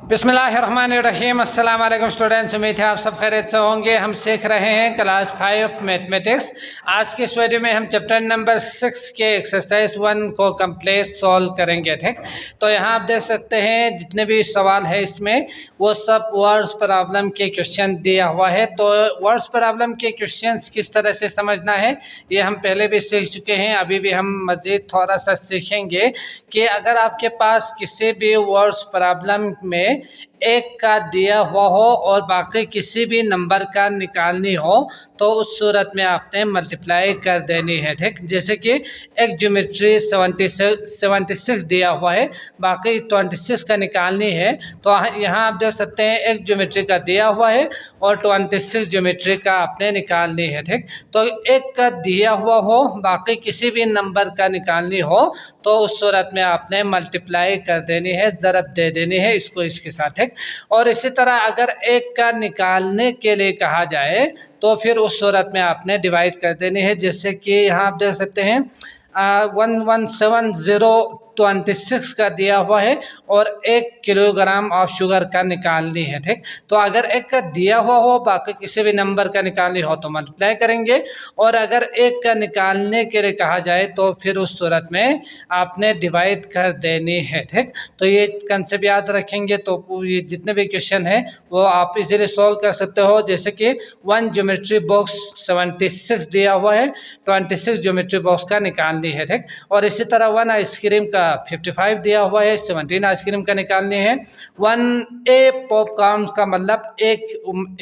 बिस्मिल्लाहिर्रहमानिर्रहीम। अस्सलाम वालेकुम स्टूडेंट्स, उम्मीद है आप सब खैरियत से होंगे। हम सीख रहे हैं क्लास 5 मैथमेटिक्स। आज के इस वीडियो में हम चैप्टर नंबर 6 के एक्सरसाइज 1 को कंप्लीट सॉल्व करेंगे। ठीक, तो यहाँ आप देख सकते हैं जितने भी सवाल है इसमें वो सब वर्ड्स प्रॉब्लम के क्वेश्चन दिया हुआ है। तो वर्ड्स प्रॉब्लम के क्वेश्चंस किस तरह से समझना है ये हम पहले भी सीख चुके हैं, अभी भी हम मज़ीद थोड़ा सा सीखेंगे कि अगर आपके पास किसी भी वर्ड्स प्रॉब्लम में एक का दिया हुआ हो और बाकी किसी भी नंबर का निकालनी हो तो उस सूरत में आपने मल्टीप्लाई कर देनी है। ठीक, जैसे कि एक ज्योमेट्री 76 दिया हुआ है, बाकी 26 का निकालनी है। तो यहाँ आप देख सकते हैं एक ज्योमेट्री का दिया हुआ है और 26 ज्योमेट्री का आपने निकालनी है। ठीक, तो एक का दिया हुआ हो बाकी किसी भी नंबर का निकालनी हो तो उस सूरत में आपने मल्टीप्लाई कर देनी है, ज़रब दे देनी है इसको इसके साथ। ठीक, और इसी तरह अगर एक का निकालने के लिए कहा जाए तो फिर उस सूरत में आपने डिवाइड कर देनी है। जैसे कि यहाँ आप देख सकते हैं 117026 का दिया हुआ है और 1 किलोग्राम ऑफ शुगर का निकालनी है। ठीक, तो अगर एक का दिया हुआ हो बाकी किसी भी नंबर का निकालनी हो तो मल्टीप्लाई करेंगे, और अगर एक का निकालने के लिए कहा जाए तो फिर उस सूरत में आपने डिवाइड कर देनी है। ठीक, तो ये कंसेप्ट याद रखेंगे तो ये जितने भी क्वेश्चन है वो आप इजीली सॉल्व कर सकते हो। जैसे कि 1 ज्योमेट्री बॉक्स 76 दिया हुआ है, 26 ज्योमेट्री बॉक्स का निकालनी है। ठीक, और इसी तरह 1 आइसक्रीम का 55 दिया हुआ है, 17 आइसक्रीम का निकालनी है। 1 ए पॉपकॉर्न का मतलब एक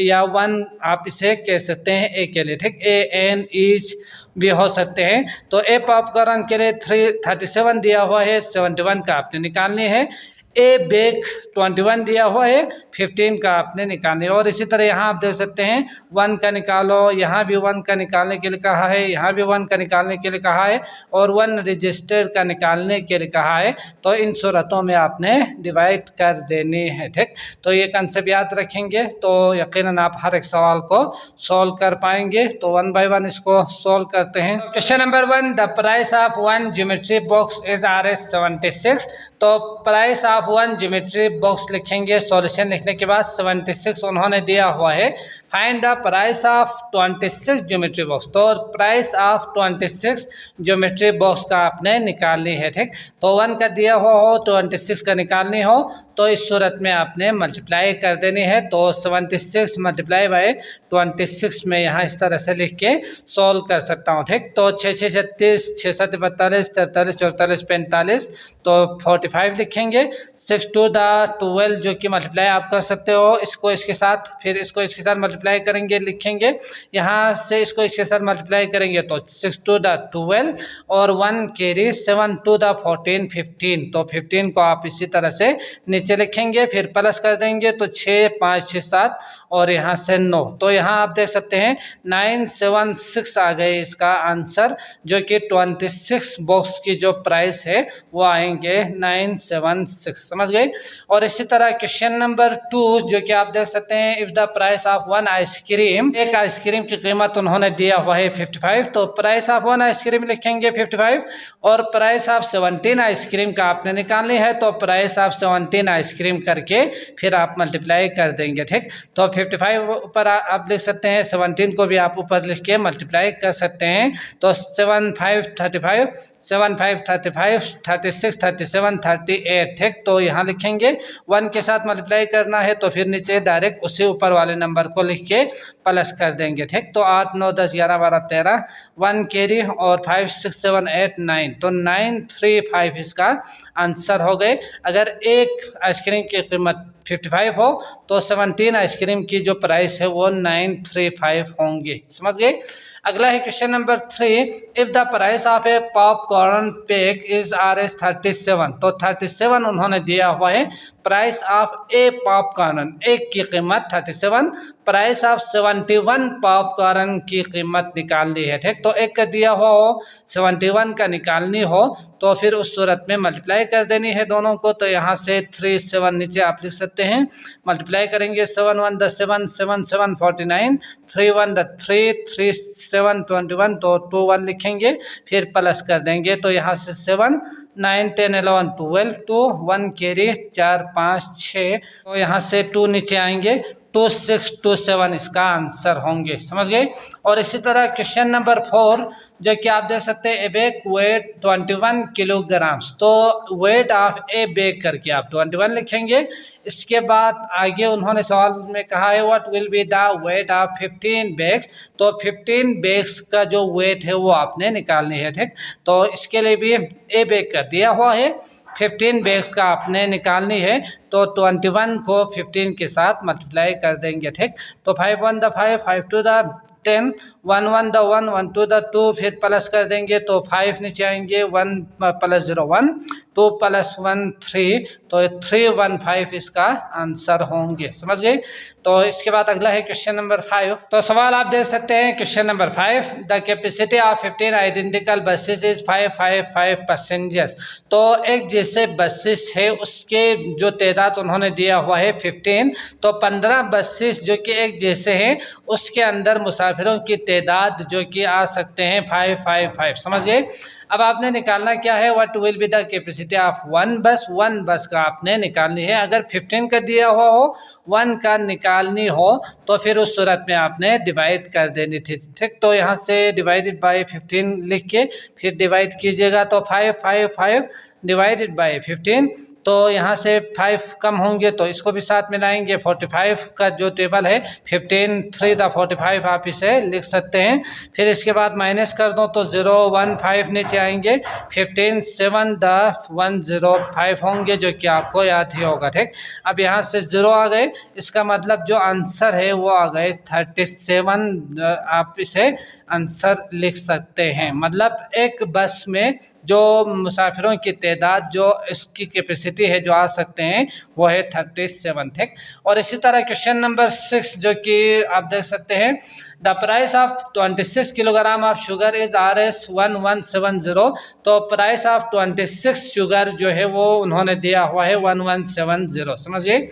या 1 आप इसे कह सकते हैं ए के लिए। ठीक, ए एन ईच भी हो सकते हैं। तो ए पॉपकॉर्न के लिए 37 दिया हुआ है, 71 का आपने निकालनी है। ए बेक 21 दिया हुआ है, 15 का आपने निकालनी है। और इसी तरह यहाँ आप देख सकते हैं 1 का निकालो, यहाँ भी 1 का निकालने के लिए कहा है, यहाँ भी 1 का निकालने के लिए कहा है और 1 रजिस्टर का निकालने के लिए कहा है। तो इन सूरतों में आपने डिवाइड कर देनी है। ठीक, तो ये कंसेप्ट याद रखेंगे तो यकीनन आप हर एक सवाल को सॉल्व कर पाएंगे। तो 1 बाय 1 इसको सॉल्व करते हैं। Question number 1, the price of 1 geometry box is Rs 76। तो प्राइस ऑफ 1 ज्योमेट्री बॉक्स लिखेंगे, सॉल्यूशन लिखने के बाद 76 उन्होंने दिया हुआ है। Find the price of 26 geometry box. तो प्राइस ऑफ 26 ज्योमेट्री बॉक्स का आपने निकालनी है। ठीक, तो 1 का दिया हुआ हो 26 का निकालनी हो तो इस सूरत में आपने मल्टीप्लाई कर देनी है। तो 76 मल्टीप्लाई बाय 26 में यहाँ इस तरह से लिख के सॉल्व कर सकता हूँ। ठीक, तो 6 6 36, 6 7 42, 43 44 45, तो 45 लिखेंगे। 6 2 द 12 जो कि मल्टीप्लाई आप कर सकते हो इसको इसके साथ, फिर इसको इसके साथ मल्टीप्लाई करेंगे, लिखेंगे यहाँ से इसको इसके साथ मल्टीप्लाई करेंगे तो 6 2 द 12 और 1 कैरी 7 2 द 14 15। तो 15 को आप इसी तरह से नीचे लिखेंगे, फिर प्लस कर देंगे तो 6 5 6 7 और यहाँ से 9। तो यहाँ आप देख सकते हैं 976 आ गए इसका आंसर, जो कि 26 बॉक्स की जो प्राइस है वो आएंगे 976। समझ गए। और इसी तरह क्वेश्चन नंबर 2 जो कि आप देख सकते हैं, if the price of 1 ice cream, एक आइसक्रीम की कीमत उन्होंने दिया हुआ है 55। तो प्राइस ऑफ 1 आइसक्रीम लिखेंगे 55 और प्राइस ऑफ 17 आइसक्रीम का आपने निकालनी है तो प्राइस ऑफ 17 आइसक्रीम करके फिर आप मल्टीप्लाई कर देंगे। ठीक, तो 55 ऊपर आप लिख सकते हैं, 17 को भी आप ऊपर लिख के मल्टीप्लाई कर सकते हैं। तो 7 5 35, 7 5 35, 36 37 38। ठीक, तो यहाँ लिखेंगे 1 के साथ मल्टीप्लाई करना है तो फिर नीचे डायरेक्ट उसी ऊपर वाले नंबर को लिख के प्लस कर देंगे। ठीक, तो 8 9 10 11 12 13, 1 कैरी और 5 6 7 8 9, तो 935 इसका आंसर हो गए। अगर एक आइसक्रीम की कीमत 55 हो तो 17 आइसक्रीम की जो प्राइस है वो 935 होंगे। समझ गए। अगला है question number 3, if the price of A popcorn pack is Rs 37। तो 37 उन्होंने दिया हुआ है। प्राइस ऑफ ए पॉपकॉर्न, एक की कीमत 37, प्राइस ऑफ 71 पॉपकॉर्न की कीमत निकालनी है। ठीक, तो एक का दिया हुआ हो 71 का निकालनी हो तो फिर उस सूरत में मल्टीप्लाई कर देनी है दोनों को। तो यहाँ से 3 7 नीचे आप लिख सकते हैं, मल्टीप्लाई करेंगे 7 1 द 7 7 7 49, 3 1 द 3 3 7 21, तो 2 1 लिखेंगे फिर प्लस कर देंगे। तो यहाँ से 7 9 10 11 12 2 1 कैरी 4 5 6, तो यहाँ से 2 नीचे आएंगे, 2 6 2 7 इसका आंसर होंगे। समझ गए। और इसी तरह क्वेश्चन नंबर 4 जो कि आप देख सकते हैं, ए बैग वेट 21 किलोग्राम, तो वेट ऑफ ए बैग करके आप 21 लिखेंगे। इसके बाद आगे उन्होंने सवाल में कहा है what will be the weight of 15 bags, तो 15 बैग्स का जो वेट है वो आपने निकालनी है। ठीक, तो इसके लिए भी ए बैग का दिया हुआ है, 15 बैग्स का आपने निकालनी है, तो 21 को 15 के साथ मल्टीप्लाई कर देंगे। ठीक, तो 5 1 द 5 5 2 द 10 1 1 द 1 1 2 द 2, फिर प्लस कर देंगे तो 5 नीचे आएंगे, 1 प्लस 0 1, 2 प्लस 1 3, तो 3 1 5 इसका आंसर होंगे। समझ गए। तो इसके बाद अगला है क्वेश्चन नंबर 5। तो सवाल आप देख सकते हैं question number 5, the capacity of 15 identical buses is 555 passengers, तो एक जैसे बसेस है उसके जो तादाद उन्होंने दिया हुआ है 15, तो 15 बसेस जो कि एक जैसे हैं उसके अंदर मुसाफिरों की तादाद जो कि आ सकते हैं 555। समझ गए। अब आपने निकालना क्या है, what will be the capacity of one बस, वन बस का आपने निकालनी है। अगर 15 का दिया हुआ हो, 1 का निकालनी हो, तो फिर उस सूरत में आपने डिवाइड कर देनी थी। ठीक, तो यहाँ से डिवाइडेड बाय 15 लिख के फिर डिवाइड कीजिएगा, तो 555 डिवाइडेड बाय 15, तो यहाँ से 5 कम होंगे तो इसको भी साथ मिलाएंगे। 45 का जो टेबल है 15 3 द 45 आप इसे लिख सकते हैं। फिर इसके बाद माइनस कर दो तो 0 1 5 नीचे आएंगे, 15 7 द 105 होंगे जो कि आपको याद ही होगा। ठीक, अब यहाँ से 0 आ गए, इसका मतलब जो आंसर है वो आ गए 37। आप इसे आंसर लिख सकते हैं। मतलब एक बस में जो मुसाफिरों की तादाद जो इसकी कैपेसिटी है जो आ सकते हैं वो है 37। ठीक, और इसी तरह क्वेश्चन नंबर 6 जो कि आप देख सकते हैं, the price of 26 kilogram of sugar is RS 1170, तो प्राइस ऑफ 26 शुगर जो है वो उन्होंने दिया हुआ है 1170। समझ गए।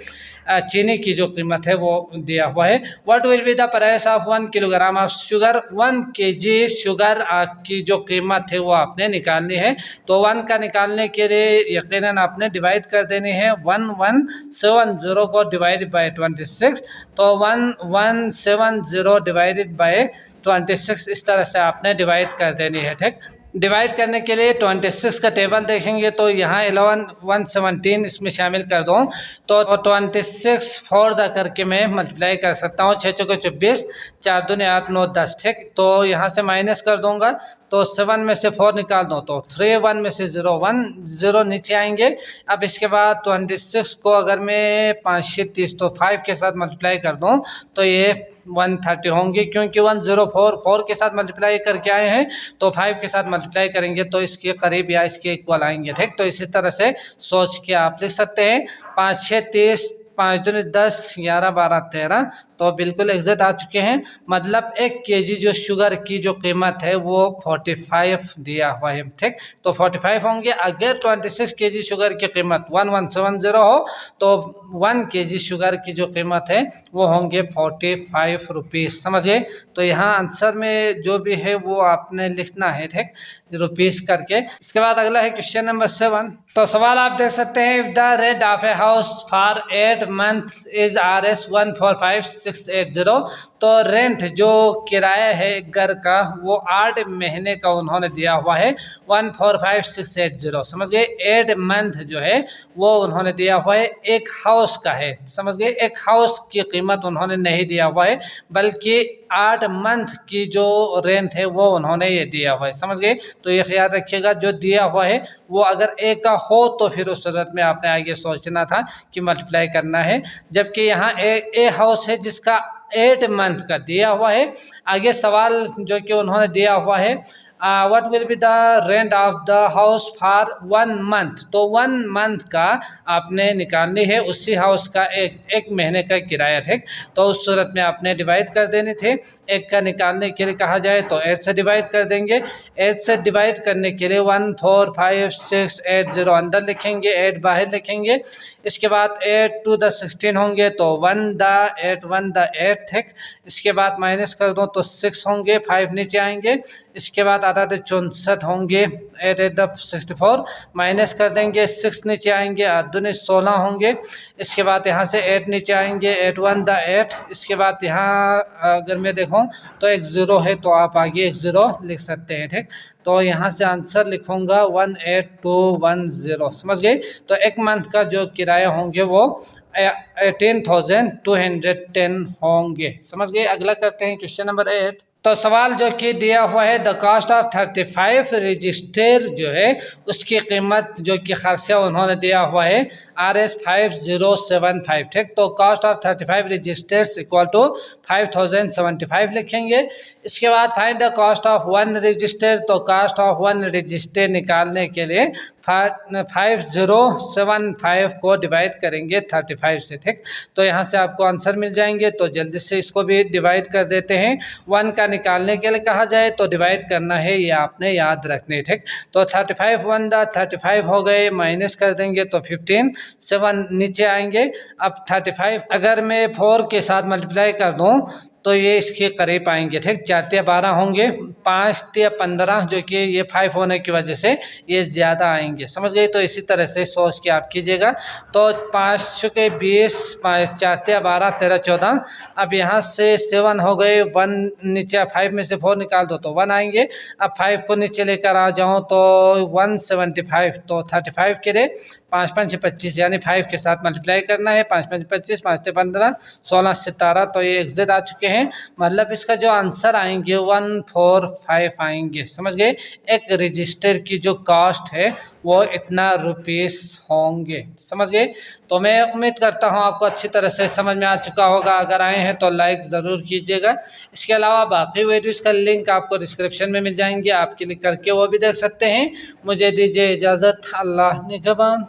चीनी की जो कीमत है वो दिया हुआ है। What will be the price of 1 kilogram of sugar, 1 kg sugar की जो कीमत है वो आपने निकालनी है। तो 1 का निकालने के लिए यकीनन आपने डिवाइड कर देनी है, 1170 को डिवाइड बाय 26, तो 1170 डिवाइडेड बाय 26 इस तरह से आपने डिवाइड कर देनी है। ठीक, डिवाइड करने के लिए 26 का टेबल देखेंगे तो यहाँ 11 117 इसमें शामिल कर दूँ, तो 26 4 दा करके मैं मल्टीप्लाई कर सकता हूँ, 6 चौके 24, 4 दूनी 8 9 10। ठीक, तो यहाँ से माइनस कर दूंगा तो 7 में से 4 निकाल दो तो 3, 1 में से 0 1 0 नीचे आएंगे। अब इसके बाद 26 को अगर मैं 5 से 30 तो 5 के साथ मल्टीप्लाई कर दूं तो ये 130 होंगे, क्योंकि 104 4 के साथ मल्टीप्लाई करके आए हैं, तो 5 के साथ मल्टीप्लाई करेंगे तो इसके करीब या इसके इक्वल आएंगे। ठीक, तो इसी तरह से सोच के आप लिख सकते हैं। 5 6 30, 5 दूनी 10, 11 12 13, तो बिल्कुल एग्जैक्ट आ चुके हैं। मतलब 1 kg जो शुगर की जो कीमत है वो 45 दिया हुआ है। ठीक, तो 45 होंगे। अगर 26 kg शुगर की कीमत 1170 हो तो 1 kg शुगर की जो कीमत है वो होंगे 45 रुपीज़। समझ गए। तो यहाँ आंसर में जो भी है वो आपने लिखना है। ठीक, रुपीज़ करके। इसके बाद अगला है क्वेश्चन नंबर 7। तो सवाल आप देख सकते हैं, if the rent of a house for 8 months is RS 145680, तो रेंट जो किराया है घर का वो 8 महीने का उन्होंने दिया हुआ है 145680। समझ गए। 8 मंथ जो है वो उन्होंने दिया हुआ है, एक हाउस का है। समझ गए। एक हाउस की कीमत उन्होंने नहीं दिया हुआ है, बल्कि 8 मंथ की जो रेंट है वो उन्होंने ये दिया हुआ है। समझ गए। तो ये ख्याल रखिएगा, जो दिया हुआ है वो अगर ए का हो तो फिर उस सूरत में आपने आगे सोचना था कि मल्टीप्लाई करना है, जबकि यहाँ ए हाउस है जिसका 8 मंथ का दिया हुआ है। आगे सवाल जो कि उन्होंने दिया हुआ है, what will be the rent of the house for 1 month, तो 1 मंथ का आपने निकालनी है, उसी हाउस का एक महीने का किराया। ठीक, तो उस सूरत में आपने डिवाइड कर देने थे। एक का निकालने के लिए कहा जाए तो 8 से डिवाइड कर देंगे। 8 से डिवाइड करने के लिए 145680 अंदर लिखेंगे, 8 बाहर लिखेंगे। इसके बाद 8 टू द 16 होंगे तो 1 द 8 1 द 8, ठीक। इसके बाद माइनस कर दो तो 6 होंगे, 5 नीचे आएंगे। इसके बाद 8 64 होंगे, 8 8 द 64, माइनस कर देंगे, 6 नीचे आएंगे, 8 दूनी 16 होंगे। इसके बाद यहाँ से 8 नीचे आएंगे, 8 1 द 8। इसके बाद यहाँ अगर मैं देखूँ तो एक 0 है तो आप आगे एक 0 लिख सकते हैं, ठीक। तो यहाँ से आंसर लिखूंगा 18210, समझ गए। तो एक मंथ का जो किराया होंगे वो 18,210 होंगे, समझ गए। अगला करते हैं क्वेश्चन नंबर 8। तो सवाल जो कि दिया हुआ है, द कॉस्ट ऑफ 35 रजिस्टर जो है उसकी कीमत जो कि खर्चा उन्होंने दिया हुआ है RS5075, ठीक। तो cost of 35 registers equal to 5075 लिखेंगे। इसके बाद find the cost of 1 register. तो कॉस्ट ऑफ 1 रजिस्टर निकालने के लिए 5075 को डिवाइड करेंगे 35 से, ठीक। तो यहाँ से आपको आंसर मिल जाएंगे। तो जल्दी से इसको भी डिवाइड कर देते हैं। 1 का निकालने के लिए कहा जाए तो डिवाइड करना है, ये आपने याद रखने, ठीक। तो 35 1 द 35 हो गए, माइनस कर देंगे तो 15, 7 नीचे आएंगे। अब 35 अगर मैं 4 के साथ मल्टीप्लाई कर दूँ तो ये इसके करीब आएंगे, ठीक। 4 या 12 होंगे, 5 या 15 जो कि ये 5 होने की वजह से ये ज़्यादा आएंगे, समझ गए। तो इसी तरह से सोच के आप कीजिएगा। तो 5 के 20, 5 4 या 12 13 14। अब यहाँ से 7 हो गए, 1 नीचे 5 में से 4 निकाल दो तो 1 आएंगे। अब 5 को नीचे लेकर आ जाऊँ तो 175। तो 35 के लिए 5 5 25 यानी 5 के साथ मल्टीप्लाई करना है। 5 5 25, 5 से 15, 16 17। तो ये एग्जैक्ट आ चुके हैं। मतलब इसका जो आंसर आएंगे 145 आएंगे, समझ गए। एक रजिस्टर की जो कॉस्ट है वो इतना रुपीस होंगे, समझ गए। तो मैं उम्मीद करता हूँ आपको अच्छी तरह से समझ में आ चुका होगा। अगर आए हैं तो लाइक ज़रूर कीजिएगा। इसके अलावा बाकी वीडियोज़ का लिंक आपको डिस्क्रिप्शन में मिल जाएंगे, आप क्लिक करके वो भी देख सकते हैं। मुझे दीजिए इजाज़त। अल्लाह निगहबान।